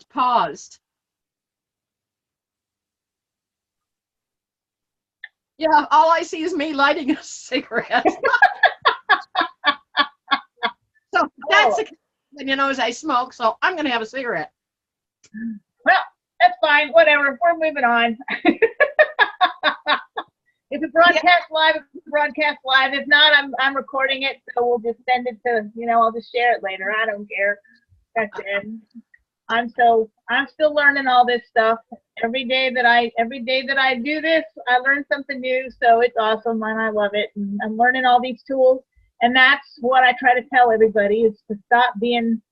paused. Yeah, all I see is me lighting a cigarette. So that's Oh, as I smoke, so I'm going to have a cigarette. well, that's fine. Whatever. We're moving on. If it Yeah, broadcasts live, it's broadcast live. If not, I'm recording it, so we'll just send it to I'll just share it later. I don't care. That's it. I'm still learning all this stuff. Every day that I do this, I learn something new. So it's awesome and I love it. And I'm learning all these tools. And that's what I try to tell everybody is to stop being,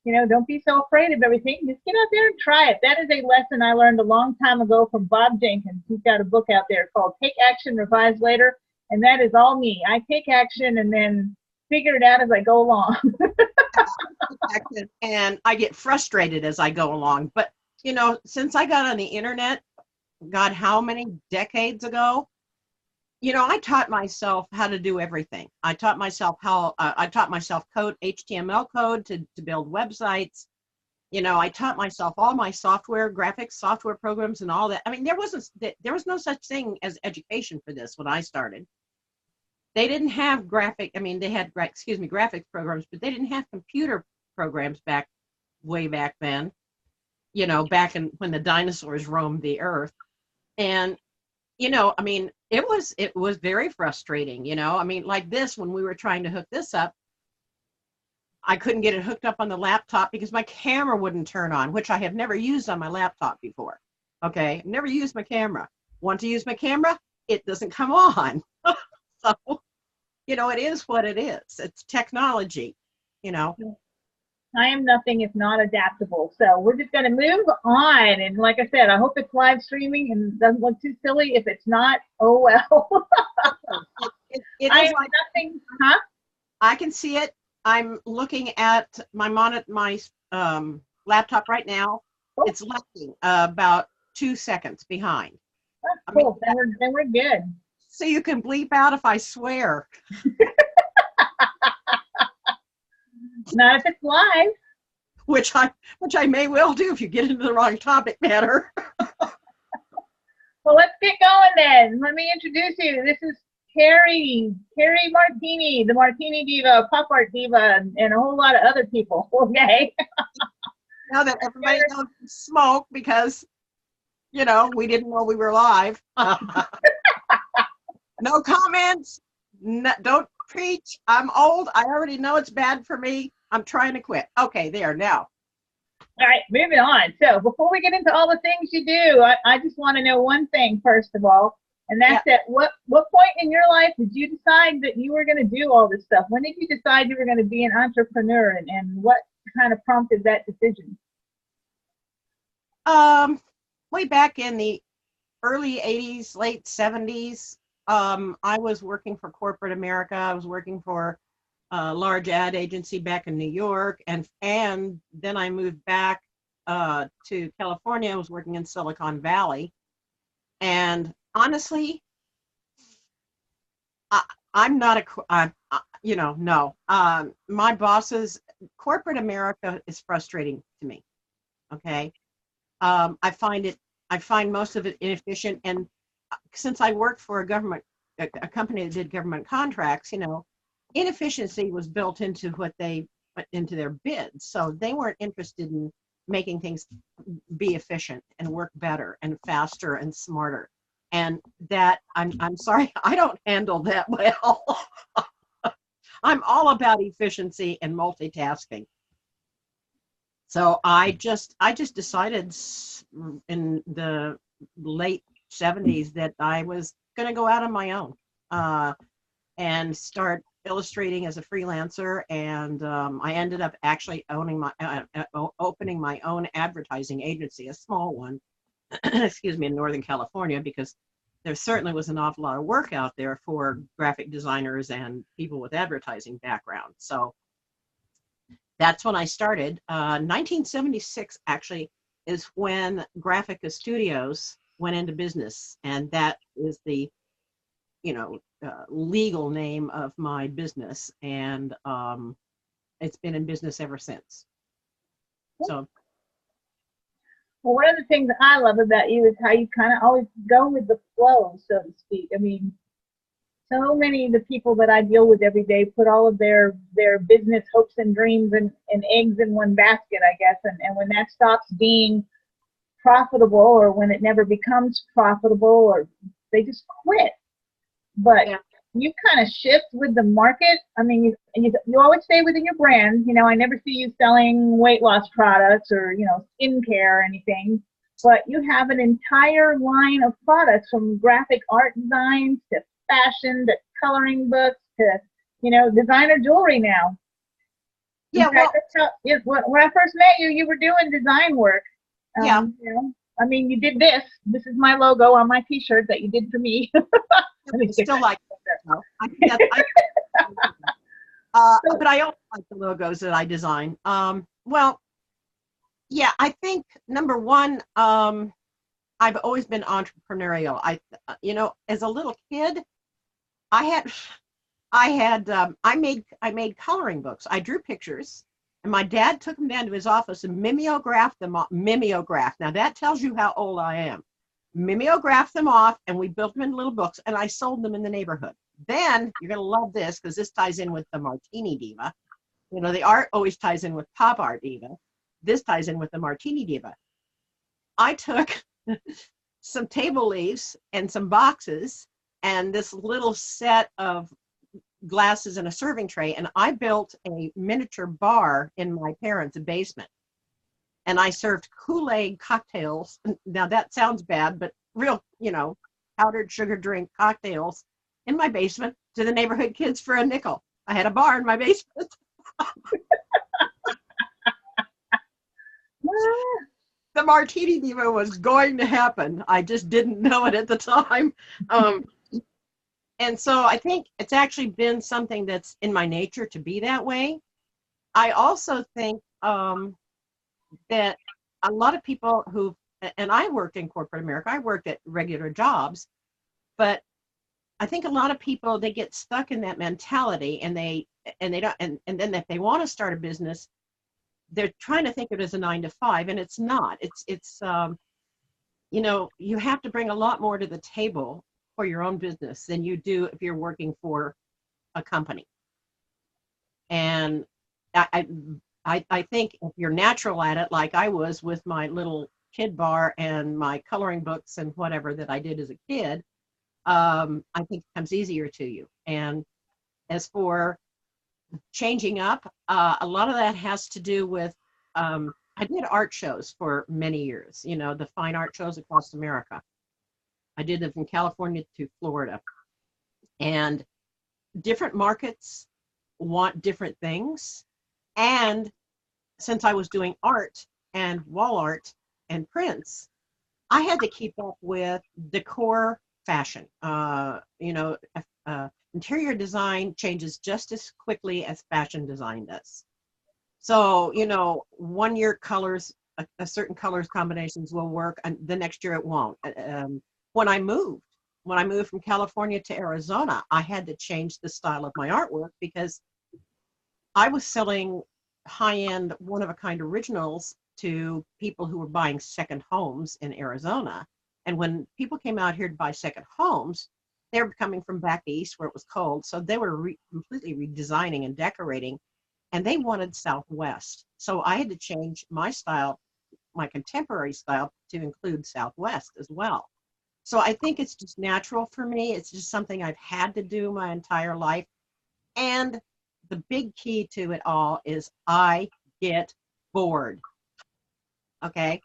don't be so afraid of everything. Just get out there and try it. That is a lesson I learned a long time ago from Bob Jenkins. He's got a book out there called Take Action, Revise Later. And that is all me. I take action and then figure it out as I go along. and I get frustrated as I go along. But, since I got on the internet, God, how many decades ago, I taught myself how to do everything. I taught myself code, HTML code to build websites. I taught myself all my graphics software programs and all that. I mean, there was no such thing as education for this when I started. They didn't have they had, graphics programs, but they didn't have computer programs way back then, back when the dinosaurs roamed the earth. And, it was very frustrating, like this, when we were trying to hook this up, I couldn't get it hooked up on the laptop because my camera wouldn't turn on, which I have never used on my laptop before. Okay. Never used my camera. Want to use my camera? It doesn't come on. So, it is what it is. It's technology, I am nothing if not adaptable. So we're just going to move on. And like I said, I hope it's live streaming and doesn't look too silly. If it's not, oh well. It I is am like nothing, huh? I can see it. I'm looking at my laptop right now. Oh, It's lagging about 2 seconds behind. that's I mean, cool. Then we're good. so you can bleep out if I swear. Not if it's live. which I may well do if you get into the wrong topic matter. Well, let's get going then. Let me introduce you. This is Terri Martini, the Martini Diva, Pop Art Diva, and a whole lot of other people. Okay. Now that everybody knows smoke because, we didn't know we were live. No comments. No, don't preach. I'm old. I already know it's bad for me. I'm trying to quit. Okay, there now. All right, moving on. So before we get into all the things you do, I just want to know one thing first of all, and that's at what point in your life did you decide that you were going to do all this stuff? When did you decide you were going to be an entrepreneur, and what kind of prompted that decision? Way back in the early 80s, late 70s, I was working for corporate America. I was working for a large ad agency back in New York, and then I moved back to California. I was working in Silicon Valley, and honestly, I'm not no. My bosses, corporate America is frustrating to me. Okay, I find most of it inefficient, and since I worked for a company that did government contracts, inefficiency was built into into their bids. So they weren't interested in making things be efficient and work better and faster and smarter. And that I'm sorry, I don't handle that well. I'm all about efficiency and multitasking. So I just decided in the late 70s that I was going to go out on my own and start illustrating as a freelancer. And I ended up actually opening my own advertising agency, a small one, excuse me, in Northern California, because there certainly was an awful lot of work out there for graphic designers and people with advertising backgrounds. So that's when I started. 1976 actually is when Graphica Studios went into business, and that is the legal name of my business, and it's been in business ever since. So Well, one of the things I love about you is how you kind of always go with the flow, so to speak. I mean, so many of the people that I deal with every day put all of their business hopes and dreams and eggs in one basket, I guess. And when that stops being profitable, or when it never becomes profitable, or they just quit. But Yeah. you kind of shift with the market. I mean, you always stay within your brand. You know, I never see you selling weight loss products or, skincare or anything. But you have an entire line of products, from graphic art designs to fashion to coloring books to, designer jewelry now. In Yeah. fact, Well, when I first met you, you were doing design work. yeah. I mean, you did this. This is my logo on my T-shirt that you did for me. Let me I stick still that like up there. it, though. But I also like the logos that I design. Well, yeah, I think number one, I've always been entrepreneurial. As a little kid, I had, I made coloring books. I drew pictures, and my dad took them down to his office and mimeographed them. Mimeographed. Now that tells you how old I am. Mimeographed them off, and we built them in little books, and I sold them in the neighborhood. Then you're gonna love this, because this ties in with the Martini Diva. The art always ties in with Pop Art Diva. This ties in with the Martini Diva. I took some table leaves and some boxes and this little set of glasses and a serving tray, and I built a miniature bar in my parents' basement. And I served Kool-Aid cocktails. Now that sounds bad, but real, powdered sugar drink cocktails in my basement to the neighborhood kids for a nickel. I had a bar in my basement. The Martini Diva was going to happen. I just didn't know it at the time. And so I think it's actually been something that's in my nature to be that way. I also think that a lot of people and I worked in corporate America, I worked at regular jobs, but I think a lot of people, they get stuck in that mentality, and they don't, and then if they want to start a business, they're trying to think of it as a 9 to 5, and it's not. It's you have to bring a lot more to the table for your own business than you do if you're working for a company. And I think if you're natural at it, like I was with my little kid bar and my coloring books and whatever that I did as a kid, I think it comes easier to you. And as for changing up, a lot of that has to do with I did art shows for many years, the fine art shows across America. I did them from California to Florida. And different markets want different things. And since I was doing art and wall art and prints, I had to keep up with decor fashion. Interior design changes just as quickly as fashion design does. So, one year colors, a certain colors combinations will work, and the next year it won't. When I moved, from California to Arizona, I had to change the style of my artwork because I was selling high-end, one-of-a-kind originals to people who were buying second homes in Arizona. And when people came out here to buy second homes, they were coming from back east where it was cold, so they were completely redesigning and decorating, and they wanted Southwest. So I had to change my style, my contemporary style, to include Southwest as well. So I think it's just natural for me. It's just something I've had to do my entire life. And the big key to it all is I get bored. Okay.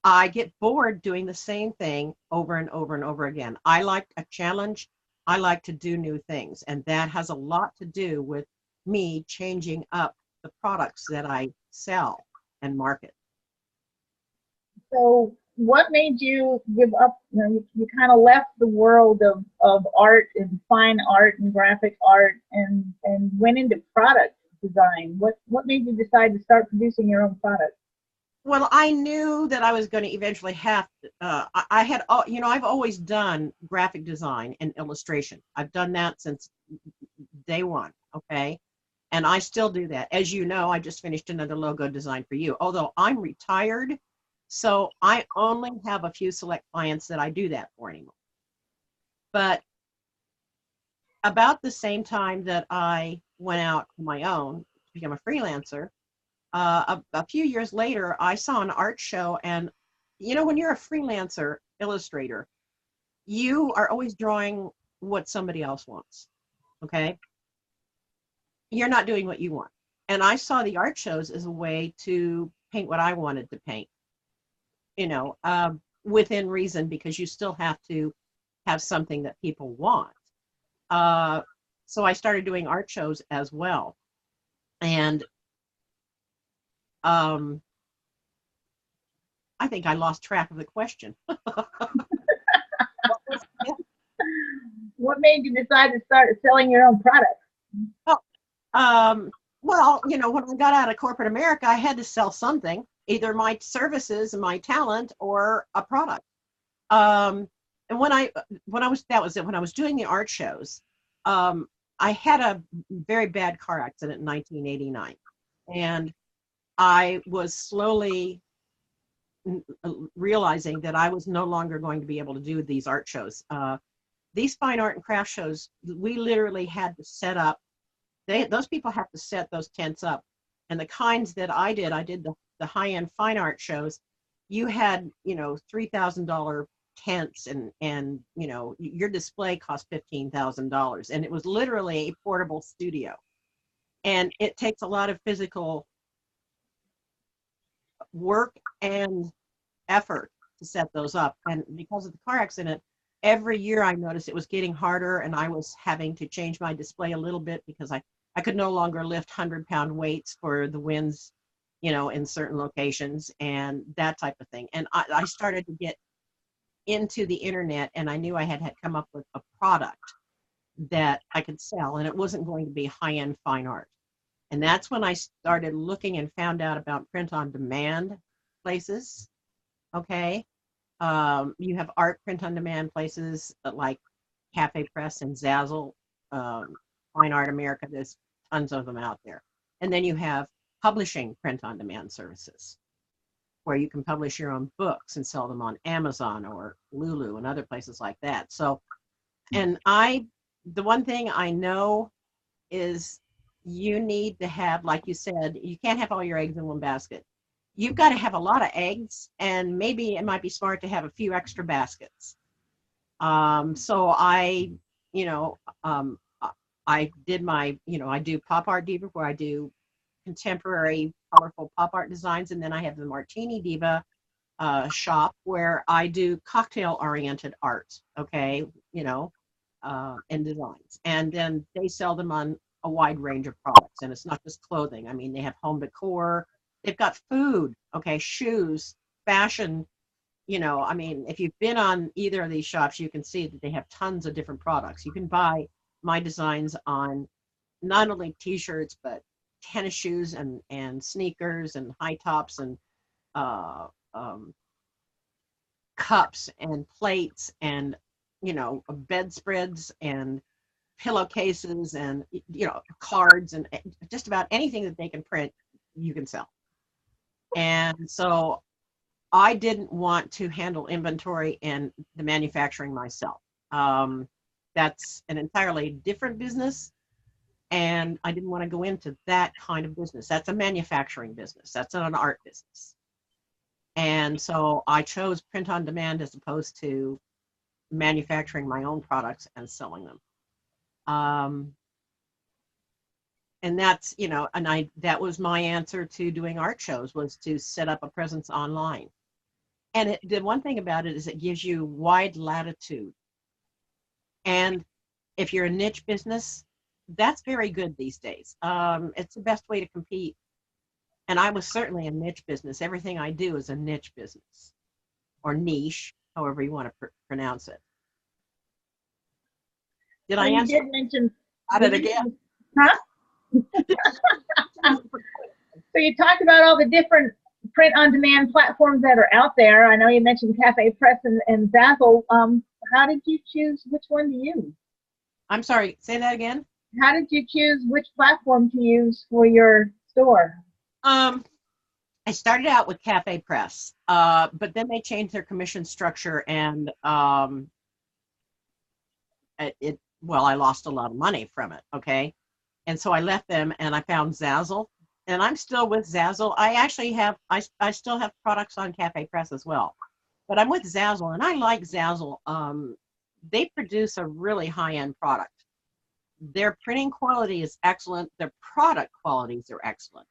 I get bored doing the same thing over and over and over again. I like a challenge. I like to do new things. And that has a lot to do with me changing up the products that I sell and market. So what made you give up? You kind of left the world of art and fine art and graphic art and went into product design. What made you decide to start producing your own product? Well, I knew that I was going to eventually have to, I had, I've always done graphic design and illustration. I've done that since day one, okay? And I still do that. As you know, I just finished another logo design for you. Although I'm retired, So I only have a few select clients that I do that for anymore. But about the same time that I went out on my own to become a freelancer, a few years later, I saw an art show. And, when you're a freelancer illustrator, you are always drawing what somebody else wants. Okay. You're not doing what you want. And I saw the art shows as a way to paint what I wanted to paint, you know, within reason, because you still have to have something that people want. Uh, so I started doing art shows as well. And um, I think I lost track of the question. What made you decide to start selling your own products? Oh, well, when I got out of corporate America, I had to sell something, either my services and my talent or a product. Um, and when I was that was it. When I was doing the art shows, um, I had a very bad car accident in 1989, and I was slowly realizing that I was no longer going to be able to do these art shows. These fine art and craft shows, we literally had to set up. Those people have to set those tents up, and the kinds that I did the high end fine art shows. You had $3,000 tents, and your display cost $15,000, and it was literally a portable studio, and it takes a lot of physical work and effort to set those up. And because of the car accident, every year I noticed it was getting harder, and I was having to change my display a little bit because I could no longer lift 100-pound weights for the winds, in certain locations and that type of thing. And I started to get into the internet, and I knew I had come up with a product that I could sell, and it wasn't going to be high-end fine art. And that's when I started looking and found out about print on demand places. Okay. You have art print on demand places like Cafe Press and Zazzle, Fine Art America. There's tons of them out there. And then you have publishing print on demand services where you can publish your own books and sell them on Amazon or Lulu and other places like that. So, and the one thing I know is you need to have, like you said, you can't have all your eggs in one basket. You've got to have a lot of eggs, and maybe it might be smart to have a few extra baskets. So you know, um, I did I do pop art diva, where I do contemporary, colorful pop art designs, and then I have the Martini Diva shop where I do cocktail-oriented art. Okay, and designs, and then they sell them on a wide range of products, and it's not just clothing. I mean, they have home decor, they've got food, okay, shoes, fashion. I mean, if you've been on either of these shops, you can see that they have tons of different products. You can buy my designs on not only t-shirts, but tennis shoes and sneakers and high tops and uh, um, cups and plates and bedspreads and pillowcases and cards and just about anything that they can print, you can sell. And so I didn't want to handle inventory and the manufacturing myself. That's an entirely different business, and I didn't want to go into that kind of business. That's a manufacturing business. That's not an art business. And so I chose print on demand as opposed to manufacturing my own products and selling them. And that's, that was my answer to doing art shows, was to set up a presence online. And the one thing about it is it gives you wide latitude. And if you're a niche business, that's very good these days. It's the best way to compete. And I was certainly a niche business. Everything I do is a niche business, or niche, however you want to pronounce it. Did I answer? You did mention. Got it again. Huh? So you talked about all the different print-on-demand platforms that are out there. I know you mentioned Cafe Press and Zazzle. How did you choose which one to use? I'm sorry, say that again. How did you choose which platform to use for your store? I started out with Cafe Press, but then they changed their commission structure, and well, I lost a lot of money from it. Okay, and so I left them, and I found Zazzle, and I'm still with Zazzle. I actually have I still have products on Cafe Press as well, but I'm with Zazzle, and I like Zazzle. They produce a really high end product. Their printing quality is excellent. Their product qualities are excellent.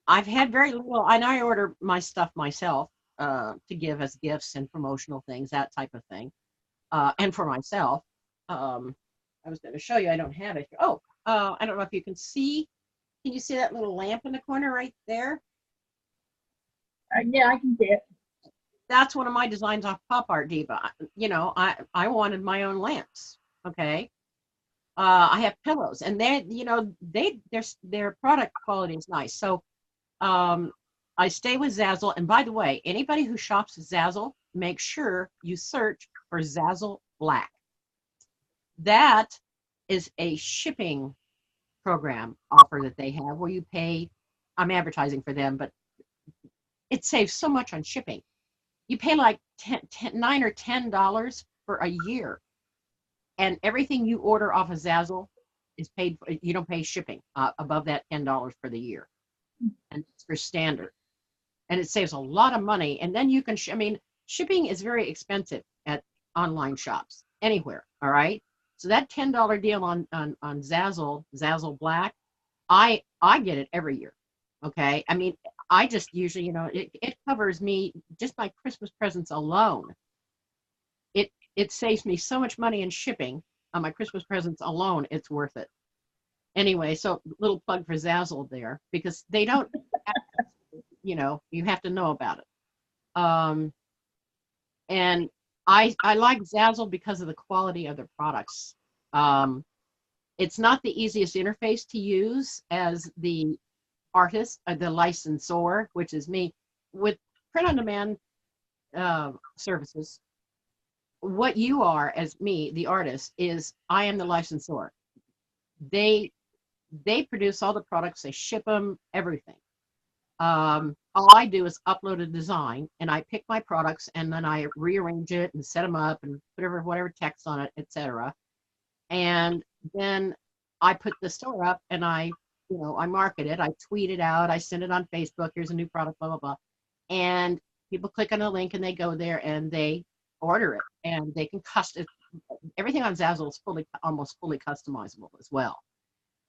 I've had very little, and I order my stuff myself to give as gifts and promotional things, that type of thing, and for myself. Um, I was going to show you. I don't have it. Oh, I don't know if you can see. Can you see that little lamp in the corner right there? Yeah, I can see it. That's one of my designs off Pop Art Diva. You know, I wanted my own lamps. Okay. I have pillows, and they, you know, their product quality is nice. So um, I stay with Zazzle. And by the way, anybody who shops Zazzle, make sure you search for Zazzle Black. That is a shipping program offer that they have where you pay. I'm advertising for them, but it saves so much on shipping. You pay like 9 or $10 for a year, and everything you order off of Zazzle is paid for. You don't pay shipping above that $10 for the year, and it's for standard. And it saves a lot of money. And then you can, I mean, shipping is very expensive at online shops anywhere. All right. So that $10 deal on Zazzle Black, I get it every year. Okay. I mean, I just usually, you know, it covers me just my Christmas presents alone. It saves me so much money in shipping on my Christmas presents alone. It's worth it. Anyway, so little plug for Zazzle there, because they don't, you know, you have to know about it. Um, and I like Zazzle because of the quality of their products. Um, it's not the easiest interface to use as the artist, the licensor, which is me. With print on demand services, what you are as me, the artist, is I am the licensor. They they produce all the products, they ship them, everything. All I do is upload a design, and I pick my products, and then I rearrange it and set them up and put whatever text on it, etc. And then I put the store up, and I market it, I tweet it out, I send it on Facebook. Here's a new product, blah blah blah, and people click on the link and they go there and they order it, and they can custom everything on Zazzle is almost fully customizable as well.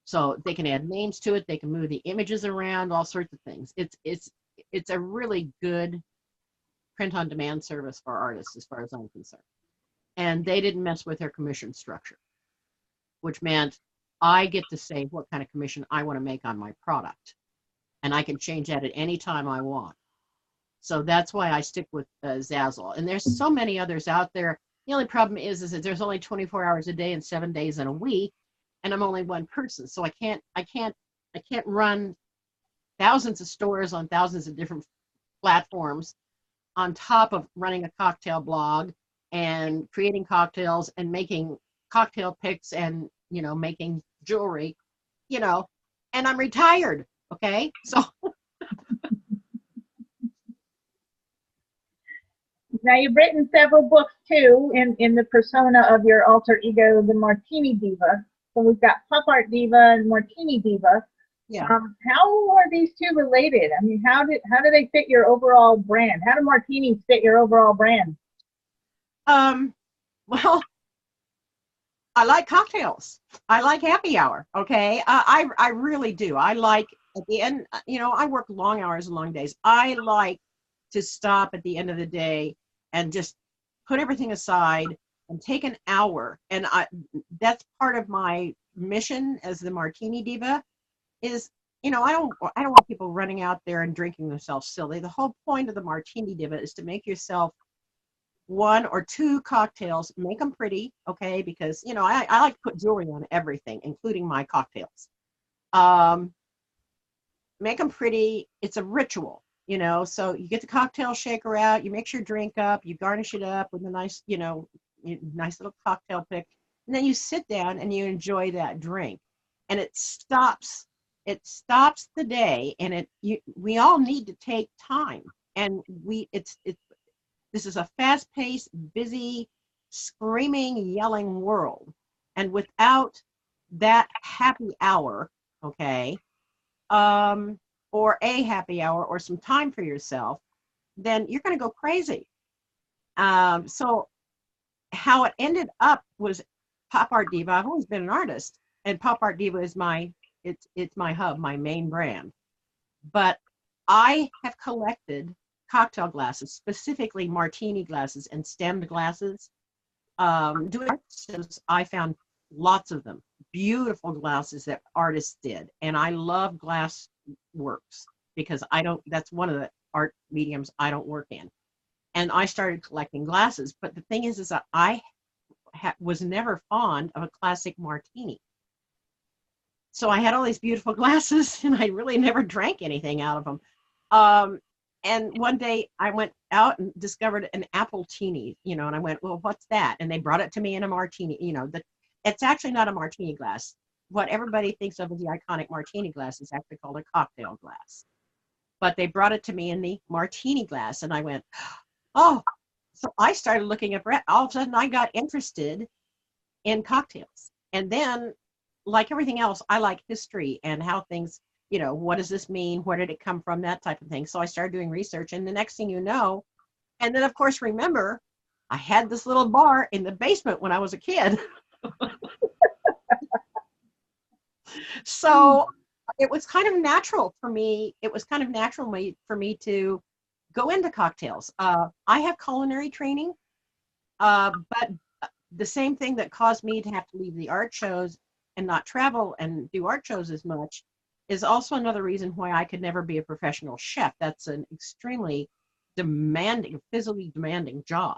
So they can add names to it, they can move the images around, all sorts of things. It's a really good print on demand service for artists as far as I'm concerned. And they didn't mess with their commission structure, which meant I get to say what kind of commission I want to make on my product. And I can change that at any time I want. So that's why I stick with Zazzle. And there's so many others out there. The only problem is that there's only 24 hours a day and 7 days in a week, and I'm only one person. So I can't run thousands of stores on thousands of different platforms on top of running a cocktail blog and creating cocktails and making cocktail picks and, you know, making jewelry, you know, and I'm retired. Okay. So Now you've written several books too in the persona of your alter ego, the Martini Diva. So we've got Pop Art Diva and Martini Diva. yeah. How are these two related? I mean, how do they fit your overall brand? How do martinis fit your overall brand? Well, I like cocktails. I like happy hour. Okay. I really do. I like at the end, you know, I work long hours and long days. I like to stop at the end of the day and just put everything aside and take an hour. And that's part of my mission as the Martini Diva is, you know, I don't want people running out there and drinking themselves silly. The whole point of the Martini Diva is to make yourself one or two cocktails, make them pretty, okay? Because, you know, I like to put jewelry on everything, including my cocktails. Um, make them pretty. It's a ritual, you know. So you get the cocktail shaker out, you mix your drink up, you garnish it up with a nice, you know, nice little cocktail pick, and then you sit down and you enjoy that drink. And it stops it stops the day, and we all need to take time. And this is a fast-paced, busy, screaming, yelling world. And without that happy hour, okay, or a happy hour or some time for yourself, then you're going to go crazy. So how it ended up was Pop Art Diva. I've always been an artist, and Pop Art Diva is it's my hub, my main brand. But I have collected cocktail glasses, specifically martini glasses and stemmed glasses. Doing art shows, I found lots of them, beautiful glasses that artists did, and I love glass works because that's one of the art mediums I don't work in. And I started collecting glasses, but the thing is that I was never fond of a classic martini. So I had all these beautiful glasses, and I really never drank anything out of them. And one day I went out and discovered an appletini, and I went, well, what's that? And they brought it to me in a martini. It's actually not a martini glass. What everybody thinks of as the iconic martini glass is actually called a cocktail glass. But they brought it to me in the martini glass, and I went, oh. So I started looking up. All of a sudden, I got interested in cocktails. And then, like everything else, I like history and how things, what does this mean? Where did it come from? That type of thing. So I started doing research, and the next thing you know, and then of course, remember, I had this little bar in the basement when I was a kid. So it was kind of natural for me. It was kind of natural for me to go into cocktails. I have culinary training, but the same thing that caused me to have to leave the art shows and not travel and do art shows as much is also another reason why I could never be a professional chef. That's an extremely demanding, physically demanding job.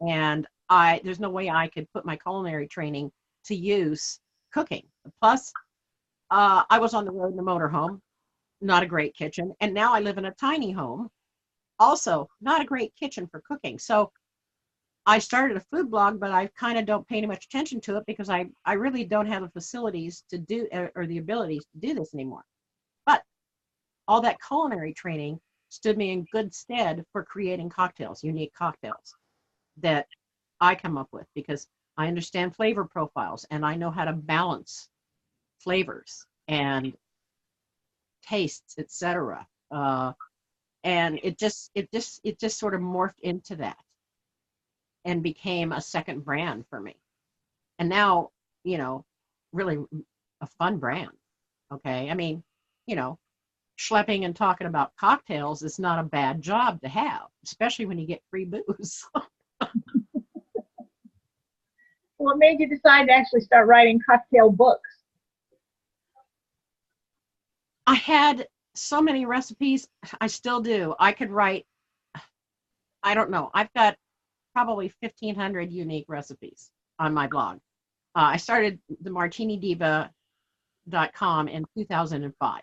And there's no way I could put my culinary training to use cooking. Plus, I was on the road in a motorhome, not a great kitchen. And now I live in a tiny home, also not a great kitchen for cooking. So I started a food blog, but I kind of don't pay any much attention to it because I really don't have the facilities to do or the abilities to do this anymore. But all that culinary training stood me in good stead for creating cocktails, unique cocktails that I come up with because I understand flavor profiles and I know how to balance flavors and tastes, etc. And it just sort of morphed into that and became a second brand for me. And now, really a fun brand. Okay. I mean, schlepping and talking about cocktails is not a bad job to have, especially when you get free booze. What made you decide to actually start writing cocktail books? I had so many recipes. I still do. I could write, I don't know. I've got probably 1,500 unique recipes on my blog. I started the martinidiva.com in 2005.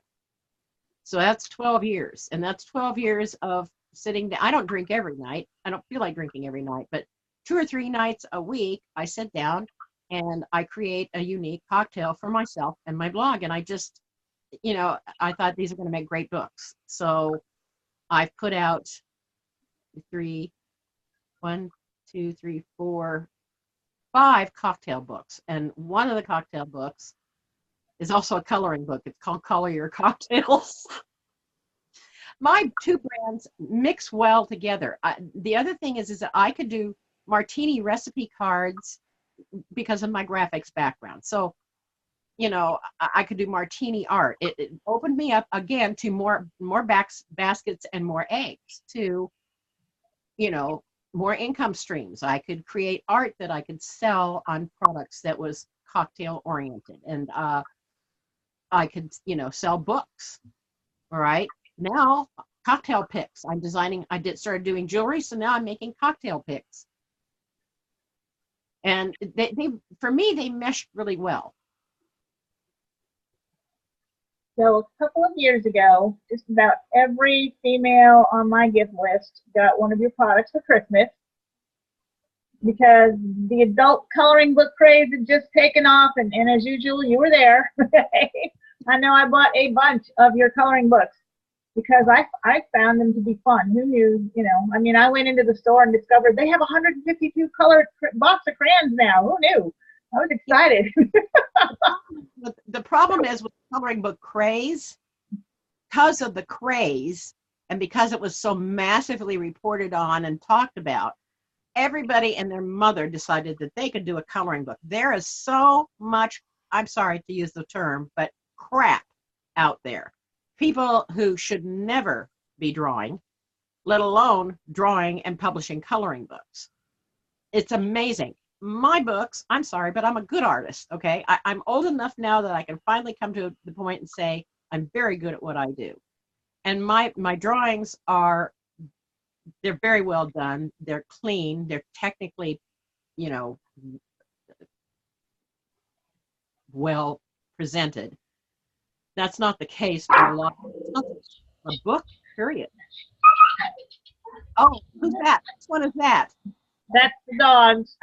So that's 12 years. And that's 12 years of sitting down. I don't drink every night. I don't feel like drinking every night, but 2 or 3 nights a week, I sit down and I create a unique cocktail for myself and my blog. And I just, I thought these are going to make great books. So I've put out 5 cocktail books. And one of the cocktail books is also a coloring book. It's called Color Your Cocktails. My 2 brands mix well together. The other thing is that I could do martini recipe cards because of my graphics background. So, I could do martini art. It opened me up again to more baskets and more eggs, to, more income streams. I could create art that I could sell on products that was cocktail oriented. And I could, sell books. All right. Now, cocktail picks. Started doing jewelry, so now I'm making cocktail picks. And they for me, they meshed really well. So a couple of years ago, just about every female on my gift list got one of your products for Christmas because the adult coloring book craze had just taken off, and as usual, you were there. I know I bought a bunch of your coloring books because I found them to be fun. Who knew, you know? I mean, I went into the store and discovered they have 152 color box of crayons now. Who knew? I was Yeah, excited. the problem is with coloring book craze, because of the craze and because it was so massively reported on and talked about, everybody and their mother decided that they could do a coloring book. There is so much, I'm sorry to use the term, but crap out there. People who should never be drawing, let alone drawing and publishing coloring books. It's amazing. My books, I'm sorry, but I'm a good artist, okay? I'm old enough now that I can finally come to the point and say I'm very good at what I do. And my drawings are, they're very well done. They're clean. They're technically, you know, well presented. That's not the case for a lot. It's not a book, period. Oh, who's that? Which one is that? That's the dogs.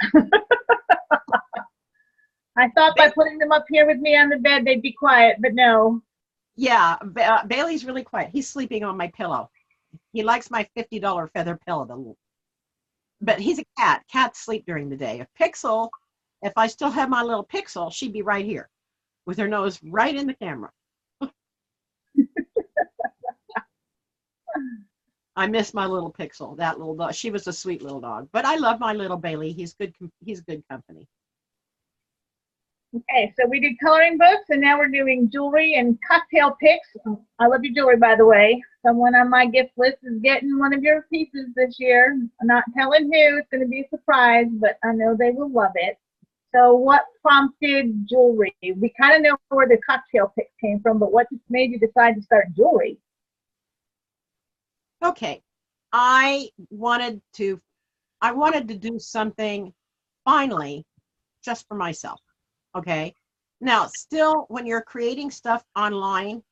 I thought by putting them up here with me on the bed, they'd be quiet, but no. Yeah, Bailey's really quiet. He's sleeping on my pillow. He likes my $50 feather pillow. But he's a cat. Cats sleep during the day. If I still had my little Pixel, she'd be right here with her nose right in the camera. I miss my little Pixel, that little dog. She was a sweet little dog. But I love my little Bailey. He's good company. Okay, so we did coloring books, and now we're doing jewelry and cocktail picks. I love your jewelry, by the way. Someone on my gift list is getting one of your pieces this year. I'm not telling who. It's going to be a surprise, but I know they will love it. So what prompted jewelry? We kind of know where the cocktail picks came from, but what made you decide to start jewelry? Okay. I wanted to do something finally just for myself. Okay. Now, still, when you're creating stuff online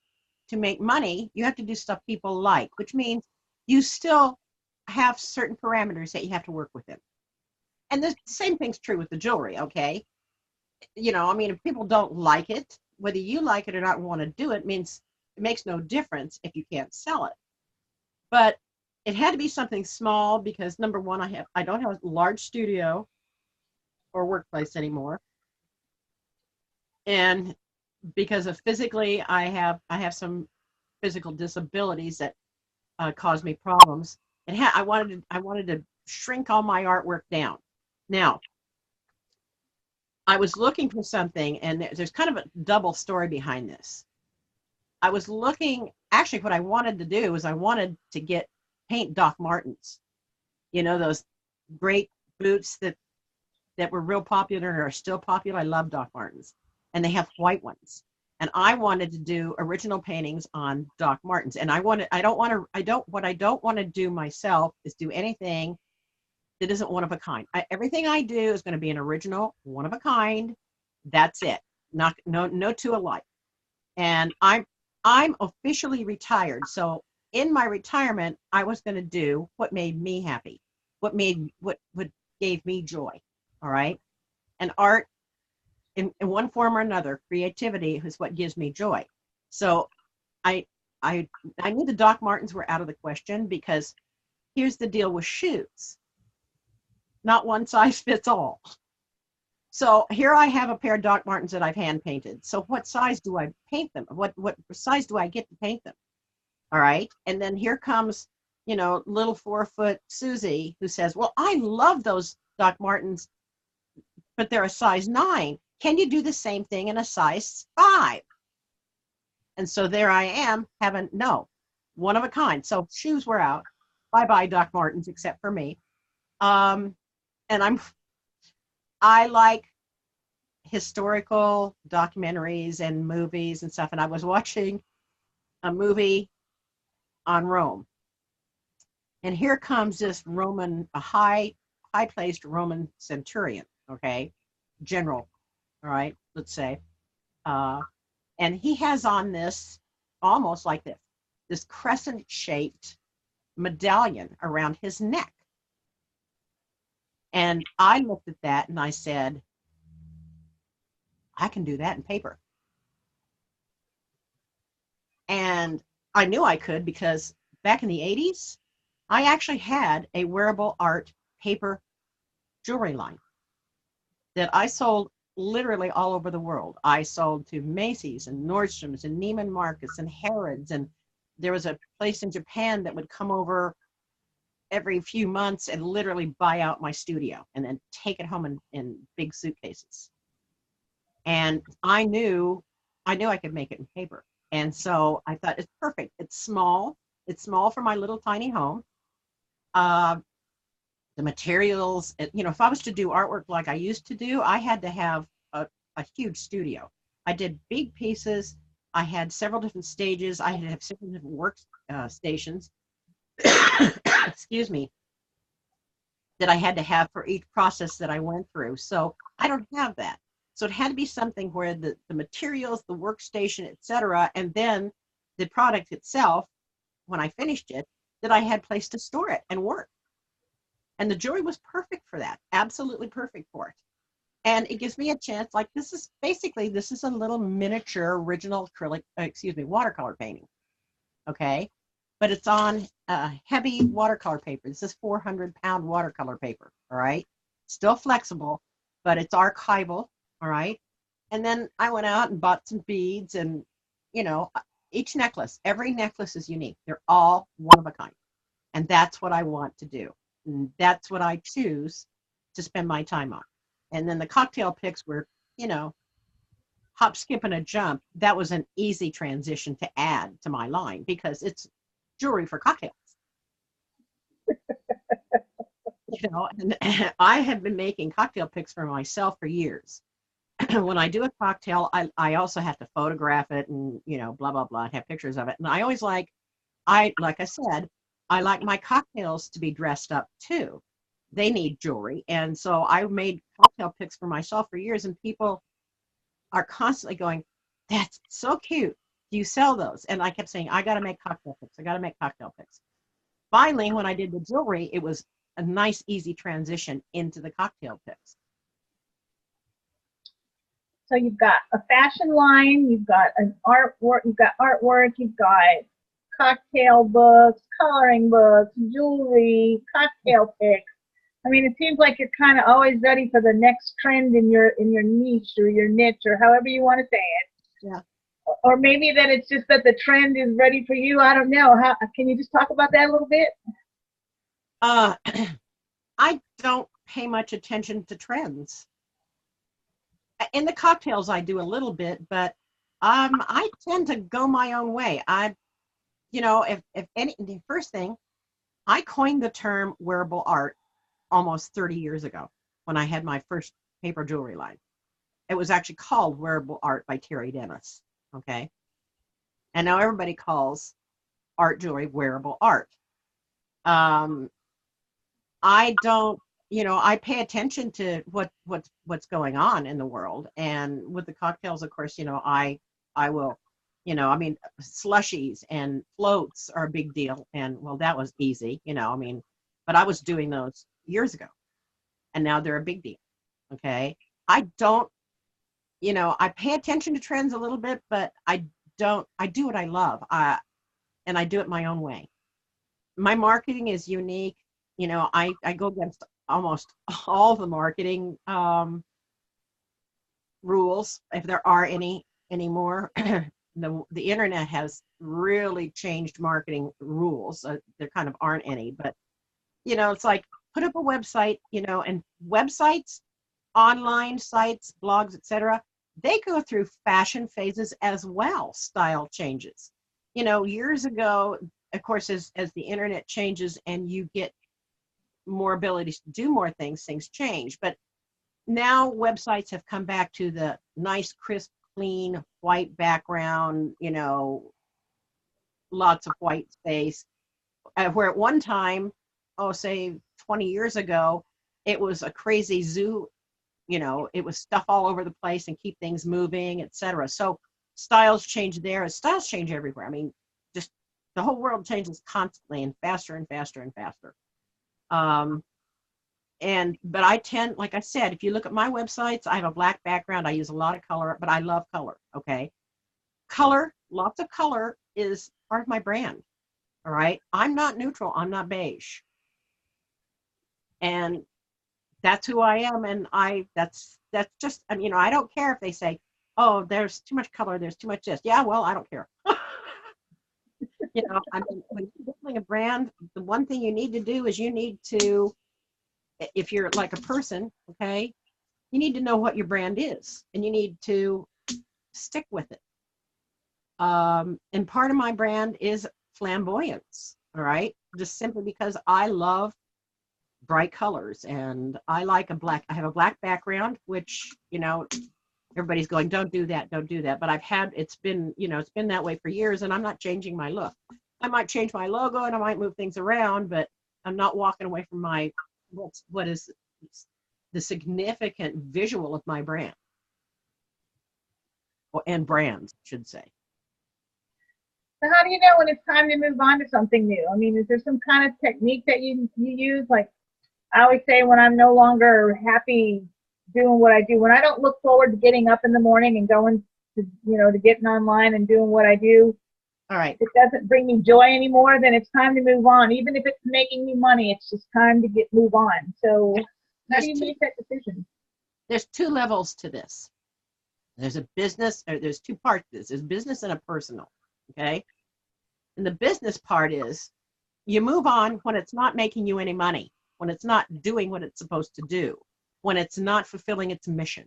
to make money, you have to do stuff people like, which means you still have certain parameters that you have to work within. And the same thing's true with the jewelry. Okay. I mean, if people don't like it, whether you like it or not and want to do it, means it makes no difference if you can't sell it. But it had to be something small because number one, I don't have a large studio or workplace anymore. And because of physically, I have some physical disabilities that cause me problems. And I wanted to shrink all my artwork down. Now, I was looking for something, and there's kind of a double story behind this. I was looking, actually, what I wanted to do was I wanted to paint Doc Martens. Those great boots that were real popular and are still popular. I love Doc Martens, and they have white ones. And I wanted to do original paintings on Doc Martens. And what I don't want to do myself is do anything that isn't one of a kind. Everything I do is going to be an original, one of a kind. That's it. No two alike. And I'm officially retired. So in my retirement, I was going to do what made me happy, what gave me joy. All right. And art, in one form or another, creativity is what gives me joy. So I knew the Doc Martens were out of the question because here's the deal with shoes. Not one size fits all. So here I have a pair of Doc Martens that I've hand painted. So what size do I paint them? What size do I get to paint them? All right. And then here comes, little 4-foot Susie who says, well, I love those Doc Martens, but they're a size 9. Can you do the same thing in a size 5? And so there I am having, no, one of a kind. So shoes were out. Bye-bye, Doc Martens, except for me. And I like historical documentaries and movies and stuff. And I was watching a movie on Rome. And here comes this a high-placed Roman centurion, okay, general, all right, let's say. And he has on this, almost like this crescent-shaped medallion around his neck. And I looked at that and I said, I can do that in paper. And I knew I could because back in the 80s, I actually had a wearable art paper jewelry line that I sold literally all over the world. I sold to Macy's and Nordstrom's and Neiman Marcus and Harrods. And there was a place in Japan that would come over every few months and literally buy out my studio and then take it home in big suitcases. And I knew I could make it in paper. And so I thought it's perfect. It's small. It's small for my little tiny home. Uh, the materials, if I was to do artwork like I used to do, I had to have a huge studio. I did big pieces. I had several different stages. I had to have several different work stations. Excuse me, that I had to have for each process that I went through. So I don't have that. So it had to be something where the materials, the workstation, etc., and then the product itself, when I finished it, that I had place to store it and work. And the jewelry was perfect for that, absolutely perfect for it. And it gives me a chance, like this is a little miniature original acrylic, watercolor painting, okay? But it's on heavy watercolor paper. This is 400-pound watercolor paper, all right? Still flexible, but it's archival, all right? And then I went out and bought some beads and, you know, every necklace is unique. They're all one of a kind. And that's what I want to do. And that's what I choose to spend my time on. And then the cocktail picks were, you know, hop, skip, and a jump. That was an easy transition to add to my line because it's jewelry for cocktails. And I have been making cocktail picks for myself for years. When I do a cocktail, I also have to photograph it and, blah, blah, blah, and have pictures of it. And I always like I said, I like my cocktails to be dressed up too. They need jewelry. And so I made cocktail picks for myself for years, and people are constantly going, that's so cute. Do you sell those? And I kept saying, I got to make cocktail picks. I got to make cocktail picks. Finally, when I did the jewelry, it was a nice, easy transition into the cocktail picks. So you've got a fashion line, you've got artwork, you've got cocktail books, coloring books, jewelry, cocktail picks. I mean, it seems like you're kind of always ready for the next trend in your niche or your niche or however you want to say it. Yeah. Or maybe that it's just that the trend is ready for you. I don't know. Can you just talk about that a little bit? I don't pay much attention to trends. In the cocktails, I do a little bit, but I tend to go my own way. The first thing, I coined the term wearable art almost 30 years ago when I had my first paper jewelry line. It was actually called Wearable Art by Terri Dennis. Okay. And now everybody calls art jewelry wearable art. I don't, I pay attention to what's going on in the world. And with the cocktails, of course, I will, slushies and floats are a big deal. And well, that was easy, but I was doing those years ago and now they're a big deal. Okay. I don't, I pay attention to trends a little bit, but I do what I love. And I do it my own way. My marketing is unique. I go against almost all the marketing rules, if there are any anymore. The internet has really changed marketing rules. There kind of aren't any, but it's like put up a website, and websites, online sites, blogs, etc. They go through fashion phases as well, style changes. Years ago, of course, as the internet changes and you get more abilities to do more things change. But now websites have come back to the nice, crisp, clean, white background, lots of white space. Where at one time, say 20 years ago, it was a crazy zoo, it was stuff all over the place and keep things moving, etc. So styles change there, as styles change everywhere. I mean, just the whole world changes constantly and faster and faster and faster. But I tend, like I said, if you look at my websites, I have a black background. I use a lot of color, but I love color. Okay. Color, lots of color is part of my brand. All right. I'm not neutral. I'm not beige. And that's who I am. And that's just, I mean, I don't care if they say, oh, there's too much color. There's too much this. Yeah. Well, I don't care. I mean, when you're building a brand, the one thing you need to do is you need to, if you're like a person, okay, you need to know what your brand is and you need to stick with it. And part of my brand is flamboyance. All right. Just simply because I love bright colors and I like I have a black background, which, everybody's going, don't do that, don't do that. But it's been that way for years and I'm not changing my look. I might change my logo and I might move things around, but I'm not walking away from what is the significant visual of my brand and brands, I should say. So how do you know when it's time to move on to something new? I mean, is there some kind of technique that you use? Like I always say, when I'm no longer happy doing what I do, when I don't look forward to getting up in the morning and going to getting online and doing what I do, all right, it doesn't bring me joy anymore, then it's time to move on. Even if it's making me money, it's just time to move on. So how do you make that decision? There's two levels to this. There's a business, or there's two parts to this. There's business and a personal, okay? And the business part is you move on when it's not making you any money, when it's not doing what it's supposed to do, when it's not fulfilling its mission,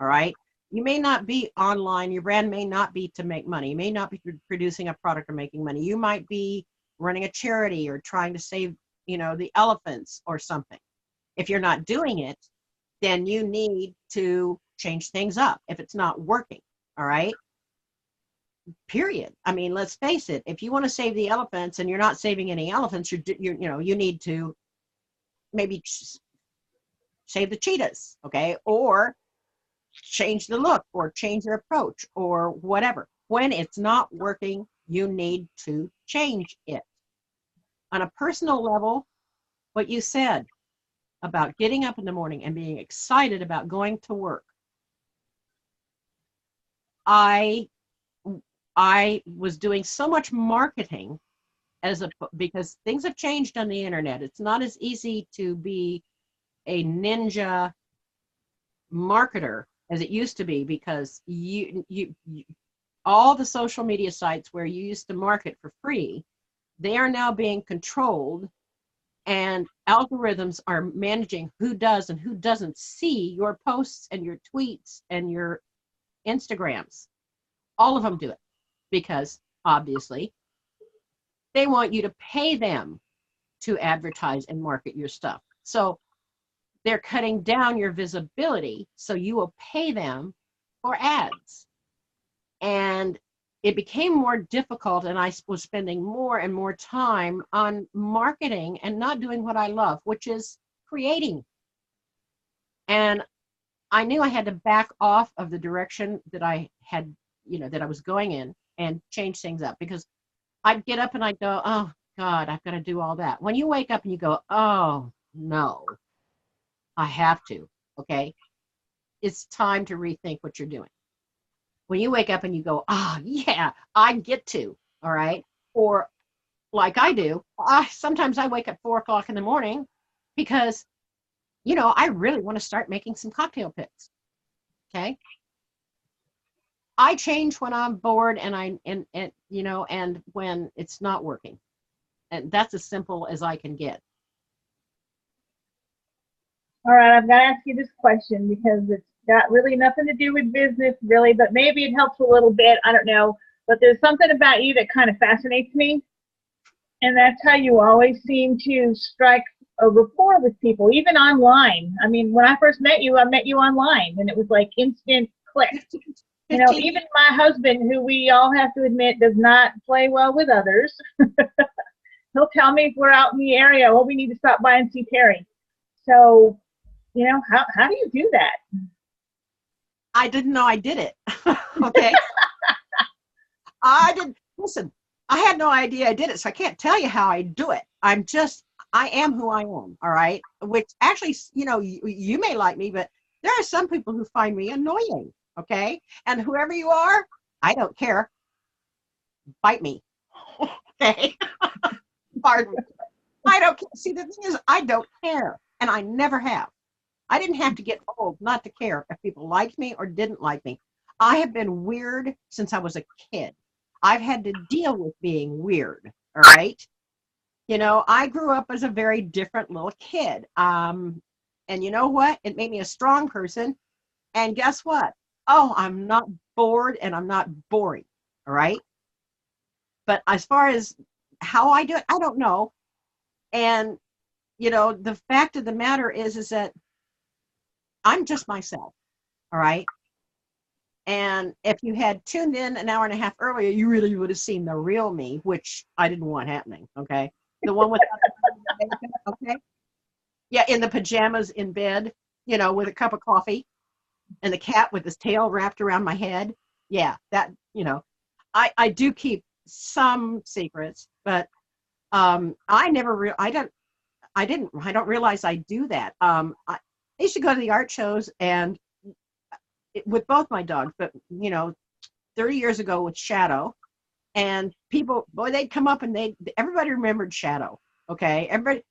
all right? You may not be online. Your brand may not be to make money. You may not be producing a product or making money. You might be running a charity or trying to save, the elephants or something. If you're not doing it, then you need to change things up if it's not working, all right? Period. I mean, let's face it. If you want to save the elephants and you're not saving any elephants, you need to maybe save the cheetahs, okay? Or change the look or change their approach or whatever. When it's not working, you need to change it. On a personal level, what you said about getting up in the morning and being excited about going to work, I was doing so much marketing because things have changed on the internet. It's not as easy to be a ninja marketer as it used to be, because you all the social media sites where you used to market for free, they are now being controlled, and algorithms are managing who does and who doesn't see your posts and your tweets and your Instagrams. All of them do it because obviously they want you to pay them to advertise and market your stuff. So they're cutting down your visibility so you will pay them for ads. And it became more difficult, and I was spending more and more time on marketing and not doing what I love, which is creating. And I knew I had to back off of the direction that I had, that I was going in, and change things up, because I'd get up and I'd go, oh God, I've got to do all that. When you wake up and you go, oh no, I have to, okay? It's time to rethink what you're doing. When you wake up and you go, yeah, I get to, all right? Or like I do, sometimes I wake up 4 o'clock in the morning because, I really want to start making some cocktail picks, okay? I change when I'm bored and and when it's not working. And that's as simple as I can get. All right, I've got to ask you this question because it's got really nothing to do with business, really, but maybe it helps a little bit. I don't know. But there's something about you that kind of fascinates me. And that's how you always seem to strike a rapport with people, even online. I mean, when I first met you, I met you online, and it was like instant click. Even my husband, who we all have to admit does not play well with others, he'll tell me if we're out in the area, well, we need to stop by and see Terri. So, how do you do that? I didn't know I did it. Okay. Listen, I had no idea I did it, so I can't tell you how I do it. I am who I am, all right? Which actually, you may like me, but there are some people who find me annoying, okay? And whoever you are, I don't care. bite me. Okay. Pardon. I don't see the thing is I don't care. And I never have. I didn't have to get old not to care if people liked me or didn't like me. I have been weird since I was a kid. I've had to deal with being weird. All right. I grew up as a very different little kid. And you know what? It made me a strong person. And guess what? Oh, I'm not bored and I'm not boring. All right. But as far as how I do it, I don't know. And the fact of the matter is that I'm just myself. All right. And if you had tuned in an hour and a half earlier, you really would have seen the real me, which I didn't want happening. Okay. The one with, okay. Yeah. In the pajamas in bed, with a cup of coffee and the cat with his tail wrapped around my head. Yeah. I do keep some secrets, but I don't realize I do that. I used to go to the art shows and with both my dogs, but 30 years ago with Shadow, and people, boy, they'd come up and everybody remembered Shadow. Okay. Everybody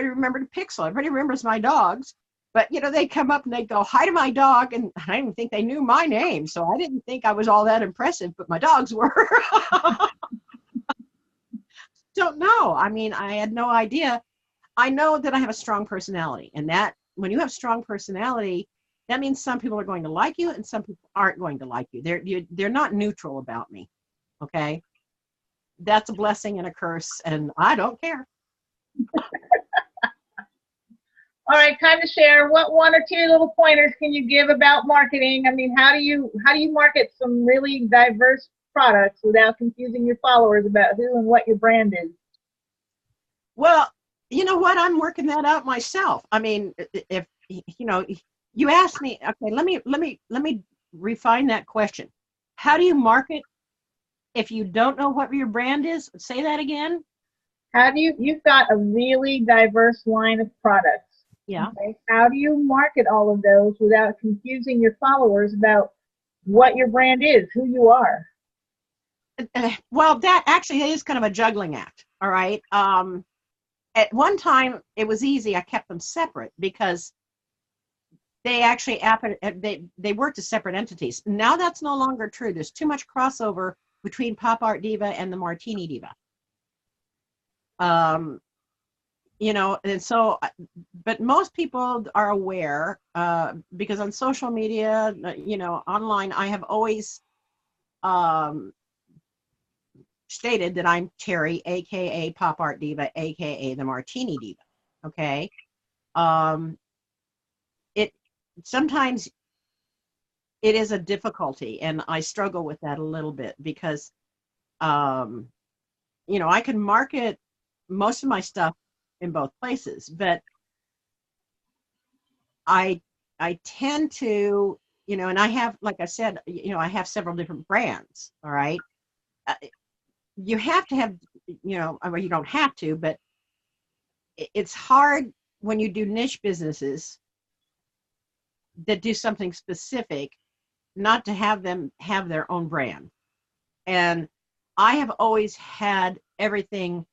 remembered Pixel. Everybody remembers my dogs. But they'd come up and they'd go hi to my dog, and I didn't think they knew my name, so I didn't think I was all that impressive. But my dogs were. Don't know. I mean, I had no idea. I know that I have a strong personality, and that when you have strong personality, that means some people are going to like you and some people aren't going to like you. They're not neutral about me. Okay, that's a blessing and a curse, and I don't care. All right, time to share. What one or two little pointers can you give about marketing? I mean, how do you market some really diverse products without confusing your followers about who and what your brand is? Well, you know what? I'm working that out myself. I mean, if you ask me, okay, let me refine that question. How do you market if you don't know what your brand is? Say that again. You've got a really diverse line of products. Yeah. Okay? How do you market all of those without confusing your followers about what your brand is, who you are? Well, that actually is kind of a juggling act. All right. At one time, it was easy. I kept them separate because they actually they worked as separate entities. Now that's no longer true. There's too much crossover between Pop Art Diva and the Martini Diva. Um, and so, but most people are aware because on social media, online, I have always um, stated that I'm Terri, aka Pop Art Diva, aka the Martini Diva. Okay. Um, it sometimes it is a difficulty, and I struggle with that a little bit because um, I can market most of my stuff in both places, but I I tend to, and I have, like I said, I have several different brands. All right. Uh, you have to have, well, you don't have to, but it's hard when you do niche businesses that do something specific not to have them have their own brand. And I have always had everything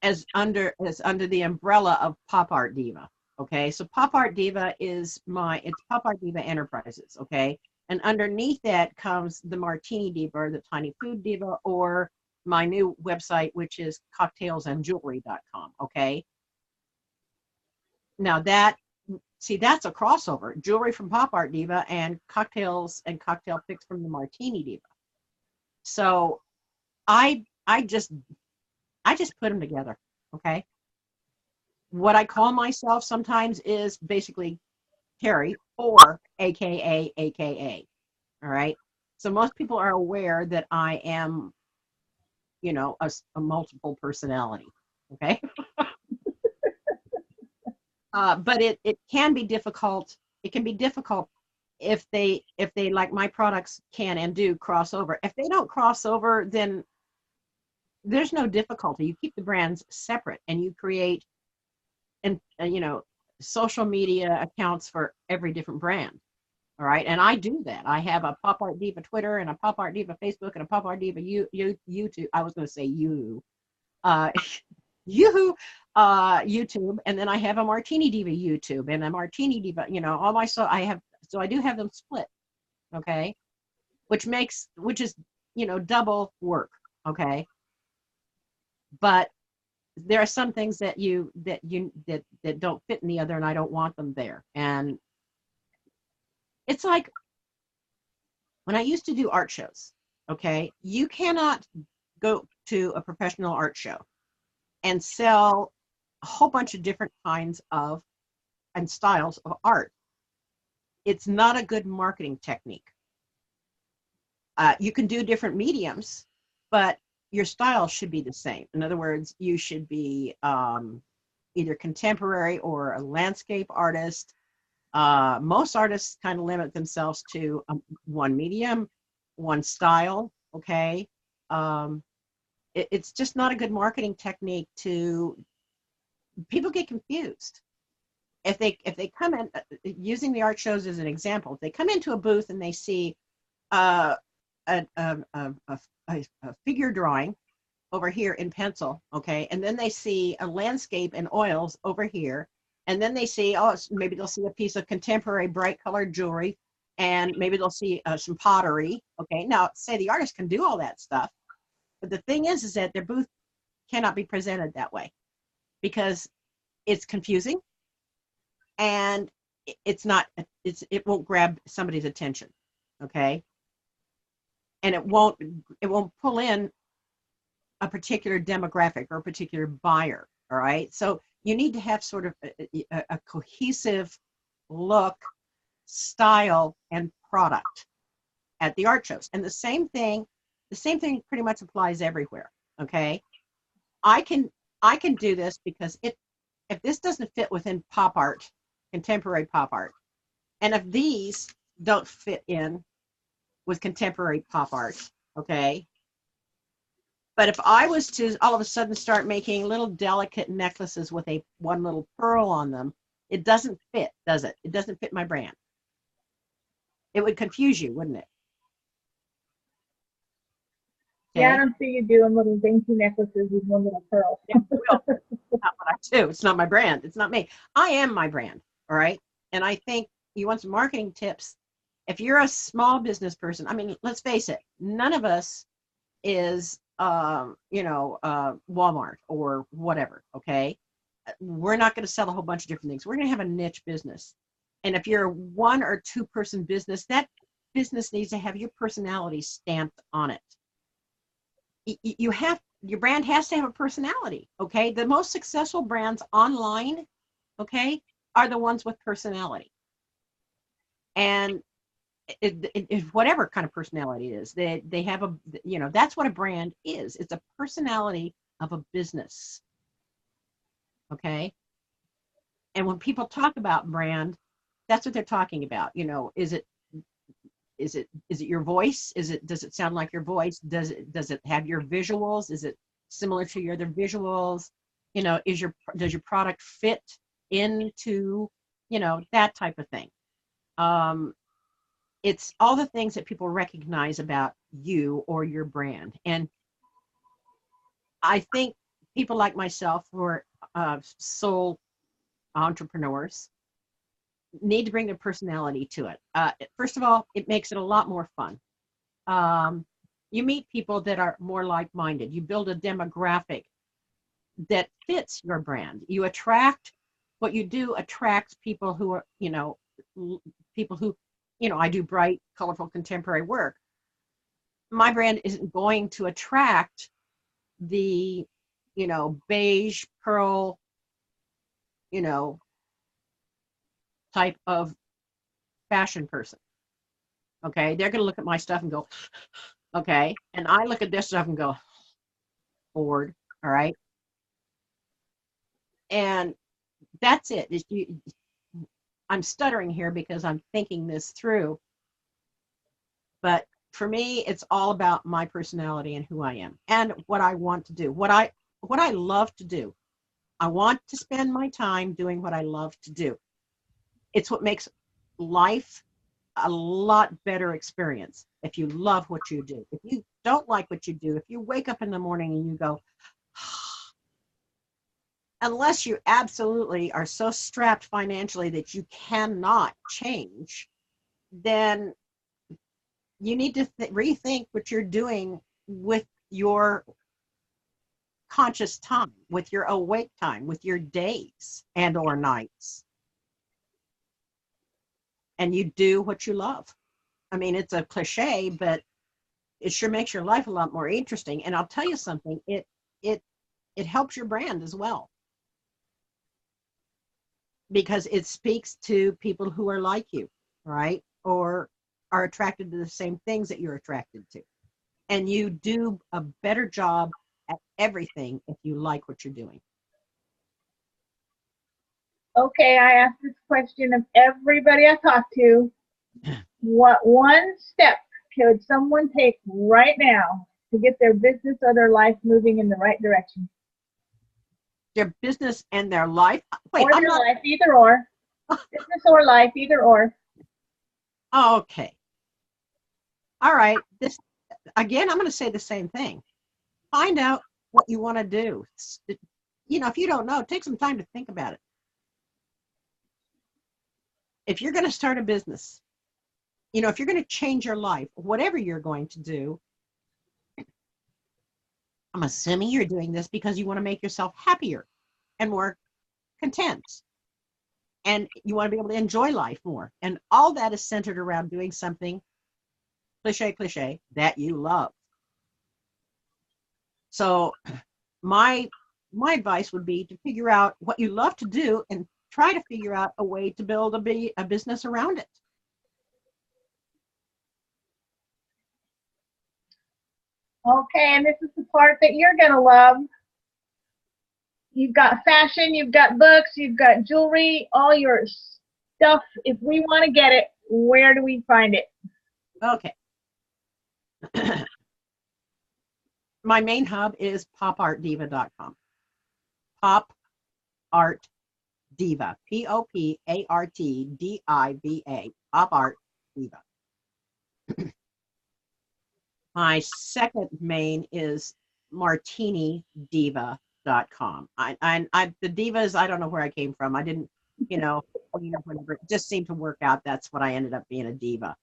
as under the umbrella of Pop Art Diva. Okay, so Pop Art Diva it's Pop Art Diva Enterprises. Okay, and underneath that comes the Martini Diva, or the Tiny Food Diva, or my new website, which is cocktailsandjewelry.com. Okay, now that's a crossover: jewelry from Pop Art Diva and cocktails and cocktail picks from the Martini Diva. So I I just put them together. Okay, what I call myself sometimes is basically Terri, or AKA. All right. So most people are aware that I am, a multiple personality. Okay. But it can be difficult. It can be difficult if they like my products can and do cross over. If they don't cross over, then there's no difficulty. You keep the brands separate and you create and social media accounts for every different brand. All right. And I do that. I have a Pop Art Diva Twitter and a Pop Art Diva Facebook and a Pop Art Diva YouTube. I was going to say uh, you, YouTube. And then I have a Martini Diva YouTube and a Martini Diva, all my, so I do have them split. Okay. Which is, double work. Okay. But there are some things that don't fit in the other and I don't want them there. And it's like when I used to do art shows, okay, you cannot go to a professional art show and sell a whole bunch of different kinds of and styles of art. It's not a good marketing technique. You can do different mediums, but your style should be the same. In other words, you should be either contemporary or a landscape artist. Most artists kind of limit themselves to one medium, one style. Okay. It's just not a good marketing technique. People get confused. If they come in, using the art shows as an example, if they come into a booth and they see a figure drawing over here in pencil, okay, and then they see a landscape in oils over here, and then they see, maybe they'll see a piece of contemporary bright colored jewelry, and maybe they'll see some pottery. Okay, now say the artist can do all that stuff, but the thing is that their booth cannot be presented that way because it's confusing and it won't grab somebody's attention. Okay, and it won't pull in a particular demographic or a particular buyer. All right, so you need to have sort of a cohesive look, style, and product at the art shows. And the same thing pretty much applies everywhere. Okay, I can do this because if this doesn't fit within pop art, contemporary pop art, and if these don't fit in with contemporary pop art, okay. But if I was to all of a sudden start making little delicate necklaces with one little pearl on them, it doesn't fit, does it? It doesn't fit my brand. It would confuse you, wouldn't it? Okay. Yeah, I don't see you doing little dainty necklaces with one little pearl. Yeah, well, not what I do. It's not my brand. It's not me. I am my brand, all right? And I think you want some marketing tips. If you're a small business person, I mean, let's face it, none of us is Walmart or whatever. Okay, we're not going to sell a whole bunch of different things. We're going to have a niche business, and if you're a 1 or 2 person business, that business needs to have your personality stamped on it. Your brand has to have a personality. Okay, the most successful brands online, okay, are the ones with personality, and whatever kind of personality it is, they have that's what a brand is. It's a personality of a business. Okay, and when people talk about brand, that's what they're talking about. Is it your voice? Does it sound like your voice? Does it have your visuals? Is it similar to your other visuals? Does your product fit into that type of thing? It's all the things that people recognize about you or your brand. And I think people like myself who are sole entrepreneurs need to bring their personality to it. First of all, it makes it a lot more fun. You meet people that are more like-minded. You build a demographic that fits your brand. What you do attracts people who are, people who, I do bright, colorful, contemporary work. My brand isn't going to attract the, beige, pearl, type of fashion person. Okay. They're going to look at my stuff and go, okay. And I look at this stuff and go, bored. All right. And that's it. I'm stuttering here because I'm thinking this through. But for me, it's all about my personality and who I am and what I want to do, what I love to do. I want to spend my time doing what I love to do. It's what makes life a lot better experience if you love what you do. If you don't like what you do, if you wake up in the morning and you go, unless you absolutely are so strapped financially that you cannot change, then you need to rethink what you're doing with your conscious time, with your awake time, with your days and or nights. And you do what you love. I mean, it's a cliche, but it sure makes your life a lot more interesting. And I'll tell you something, it it helps your brand as well, because it speaks to people who are like you, right? Or are attracted to the same things that you're attracted to. And you do a better job at everything if you like what you're doing. Okay, I ask this question of everybody I talk to. What one step could someone take right now to get their business or their life moving in the right direction? Their business and their life. Wait, Or their life, either or. Business or life, either or. Okay. All right. This again, I'm going to say the same thing. Find out what you want to do. You know, if you don't know, take some time to think about it. If you're going to start a business, you know, if you're going to change your life, whatever you're going to do, I'm assuming you're doing this because you want to make yourself happier and more content. And you want to be able to enjoy life more. And all that is centered around doing something, cliche, that you love. So my advice would be to figure out what you love to do and try to figure out a way to build a business around it. Okay, and this is the part that you're going to love. You've got fashion, you've got books, you've got jewelry, all your stuff. If we want to get it, where do we find it? Okay. My main hub is popartdiva.com. Pop Art Diva. POPARTDIVA. Pop Art Diva. My second main is martinidiva.com. The divas, I don't know where I came from. I didn't, you know, it just seemed to work out. That's what I ended up being, a diva,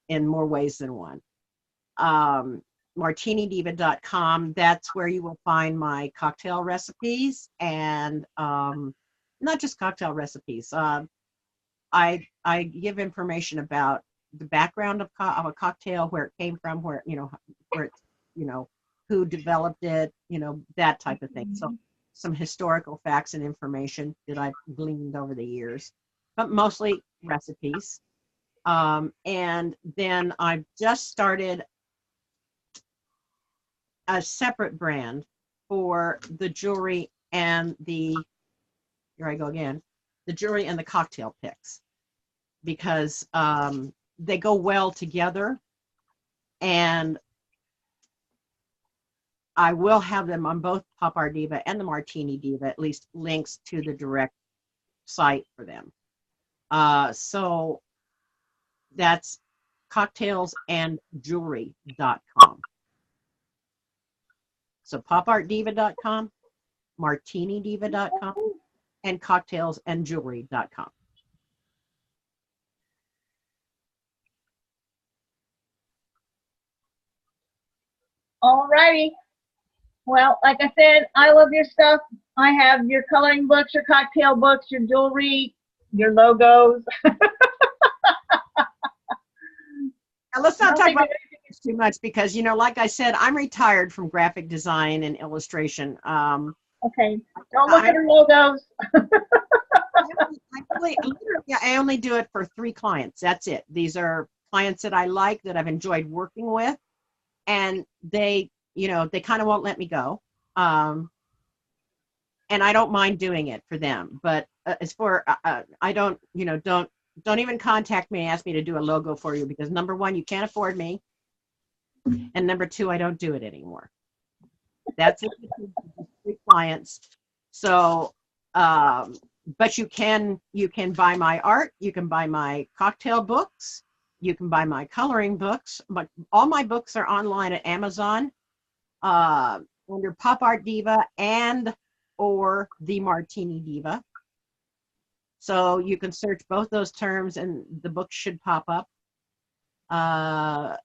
in more ways than one. Martinidiva.com, that's where you will find my cocktail recipes, and not just cocktail recipes. I give information about the background of a cocktail, where it came from, where it's, who developed it, that type of thing. So some historical facts and information that I've gleaned over the years, but mostly recipes. And then I've just started a separate brand for the jewelry and the jewelry and the cocktail picks, because they go well together, and I will have them on both Pop Art Diva and the Martini Diva, at least links to the direct site for them. So that's cocktailsandjewelry.com. So popartdiva.com, martinidiva.com, and cocktailsandjewelry.com. All righty. Well, like I said, I love your stuff. I have your coloring books, your cocktail books, your jewelry, your logos. Now, let's not talk about it too much, because, like I said, I'm retired from graphic design and illustration. Okay, don't look at the logos. I only do it for 3 clients. That's it. These are clients that I like, that I've enjoyed working with, and they kind of won't let me go. And I don't mind doing it for them. But as for, I don't even contact me and ask me to do a logo for you, because number 1, you can't afford me, and number 2, I don't do it anymore. That's it. 3 clients. So But you can buy my art, you can buy my cocktail books, you can buy my coloring books. But all my books are online at Amazon, under Pop Art Diva and or the Martini Diva. So you can search both those terms and the book should pop up. Uh,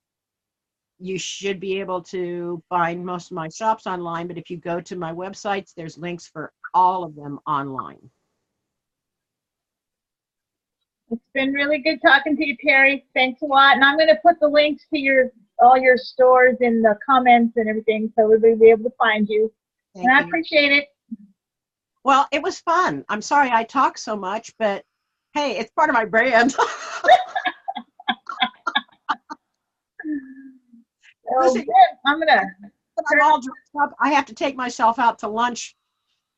you should be able to find most of my shops online, but if you go to my websites, there's links for all of them online. It's been really good talking to you, Terri. Thanks a lot. And I'm going to put the links to all your stores in the comments and everything so everybody will be able to find you. Thank And I you. appreciate it. Well, it was fun. I'm sorry I talk so much, but hey, it's part of my brand. Oh, Listen, good. I'm going to. I'm all dressed up. I have to take myself out to lunch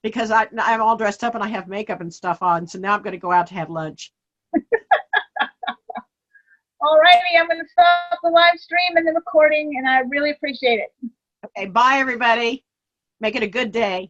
because I'm all dressed up and I have makeup and stuff on. So now I'm going to go out to have lunch. All righty. I'm going to stop the live stream and the recording, and I really appreciate it. Okay, bye, everybody. Make it a good day.